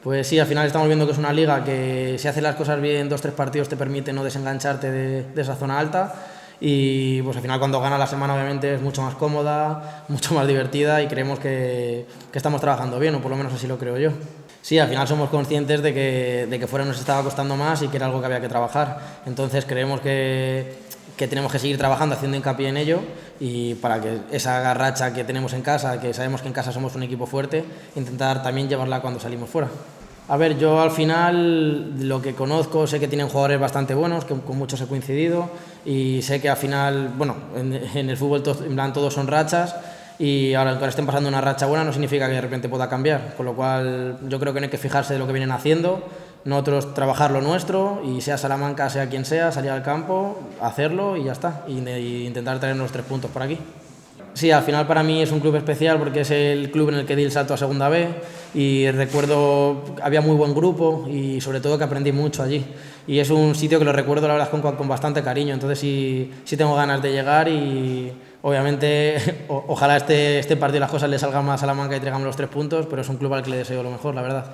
Pues sí, al final estamos viendo que es una liga que si haces las cosas bien, 2 o 3 partidos te permite no desengancharte de esa zona alta y pues al final cuando gana la semana obviamente es mucho más cómoda, mucho más divertida y creemos que estamos trabajando bien, o por lo menos así lo creo yo. Sí, al final somos conscientes de que fuera nos estaba costando más y que era algo que había que trabajar. Entonces creemos que tenemos que seguir trabajando, haciendo hincapié en ello y para que esa racha que tenemos en casa, que sabemos que en casa somos un equipo fuerte, intentar también llevarla cuando salimos fuera. A ver, yo al final lo que conozco, sé que tienen jugadores bastante buenos, que con muchos he coincidido y sé que al final, bueno, en el fútbol en plan, todos son rachas y ahora que estén pasando una racha buena no significa que de repente pueda cambiar, con lo cual yo creo que no hay que fijarse de lo que vienen haciendo, nosotros trabajar lo nuestro y sea Salamanca, sea quien sea, salir al campo, hacerlo y ya está, y intentar traer los 3 puntos por aquí. Sí, al final para mí es un club especial porque es el club en el que di el salto a Segunda B y recuerdo, había muy buen grupo y sobre todo que aprendí mucho allí. Y es un sitio que lo recuerdo la verdad con bastante cariño, entonces sí tengo ganas de llegar y obviamente ojalá este partido las cosas le salgan más a Salamanca y traigamos los 3 puntos, pero es un club al que le deseo lo mejor, la verdad.